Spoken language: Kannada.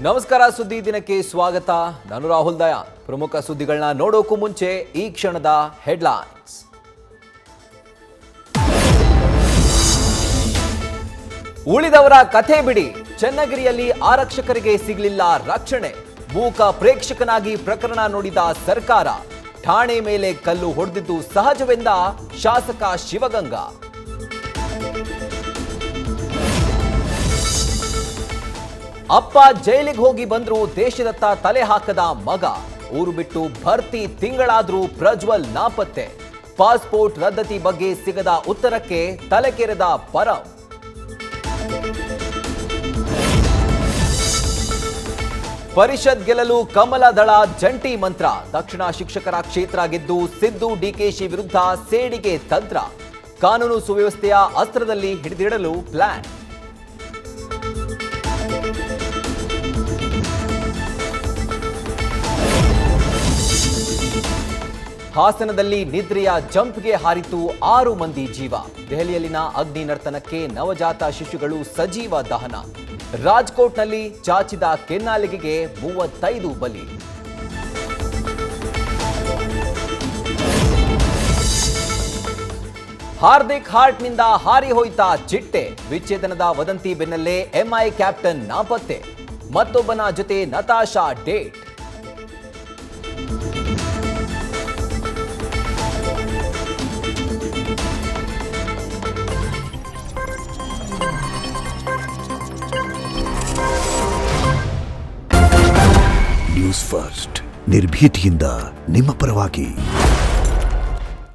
ನಮಸ್ಕಾರ, ಸುದ್ದಿ ದಿನಕ್ಕೆ ಸ್ವಾಗತ. ನಾನು ರಾಹುಲ್ ದಯಾ. ಪ್ರಮುಖ ಸುದ್ದಿಗಳನ್ನ ನೋಡೋಕ್ಕೂ ಮುಂಚೆ ಈ ಕ್ಷಣದ ಹೆಡ್ಲೈನ್ಸ್. ಉಳಿದವರ ಕಥೆ ಬಿಡಿ, ಚನ್ನಗಿರಿಯಲ್ಲಿ ಆರಕ್ಷಕರಿಗೆ ಸಿಗಲಿಲ್ಲ ರಕ್ಷಣೆ. ಮೂಕ ಪ್ರೇಕ್ಷಕನಾಗಿ ಪ್ರಕರಣ ನೋಡಿದ ಸರ್ಕಾರ. ಠಾಣೆ ಮೇಲೆ ಕಲ್ಲು ಹೊಡೆದಿದ್ದು ಸಹಜವೆಂದ ಶಾಸಕ ಶಿವಗಂಗಾ. ಅಪ್ಪ ಜೈಲಿಗೆ ಹೋಗಿ ಬಂದ್ರು ದೇಶದತ್ತ ತಲೆ ಹಾಕದ ಮಗ. ಊರು ಬಿಟ್ಟು ಭರ್ತಿ ತಿಂಗಳಾದ್ರೂ ಪ್ರಜ್ವಲ್ ನಾಪತ್ತೆ. ಪಾಸ್ಪೋರ್ಟ್ ರದ್ದತಿ ಬಗ್ಗೆ ಸಿಗದ ಉತ್ತರಕ್ಕೆ ತಲೆಕೆರೆದ ಪರಂ. ಪರಿಷತ್ ಗೆಲ್ಲಲು ಕಮಲ ದಳ ಜಂಟಿ ಮಂತ್ರ. ದಕ್ಷಿಣ ಶಿಕ್ಷಕರ ಕ್ಷೇತ್ರ ಗೆದ್ದು ಸಿದ್ದು ಡಿಕೆಶಿ ವಿರುದ್ಧ ಸೇಡಿಗೆ ತಂತ್ರ. ಕಾನೂನು ಸುವ್ಯವಸ್ಥೆಯ ಅಸ್ತ್ರದಲ್ಲಿ ಹಿಡಿದಿಡಲು ಪ್ಲಾನ್. ಹಾಸನದಲ್ಲಿ ನಿದ್ರೆಯ ಜಂಪ್ಗೆ ಹಾರಿತು 6 ಮಂದಿ ಜೀವ. ದೆಹಲಿಯಲ್ಲಿನ ಅಗ್ನಿ ನರ್ತನಕ್ಕೆ ನವಜಾತ ಶಿಶುಗಳು ಸಜೀವ ದಹನ. ರಾಜ್ಕೋಟ್ನಲ್ಲಿ ಚಾಚಿದ ಕೆನ್ನಾಲಿಗೆಗೆ 35 ಬಲಿ. ಹಾರ್ದಿಕ್ ಹಾರ್ಟ್ನಿಂದ ಹಾರಿ ಹೋಯ್ತ ಚಿಟ್ಟೆ. ವಿಚ್ಛೇದನದ ವದಂತಿ ಬೆನ್ನಲ್ಲೇ ಎಂಐ ಕ್ಯಾಪ್ಟನ್ ನಾಪತ್ತೆ. ಮತ್ತೊಬ್ಬನ ಜೊತೆ ನತಾಶಾ ಡೇಟ್. ನ್ಯೂಸ್ ಫಸ್ಟ್, ನಿರ್ಭೀತಿಯಿಂದ ನಿಮ್ಮ ಪರವಾಗಿ.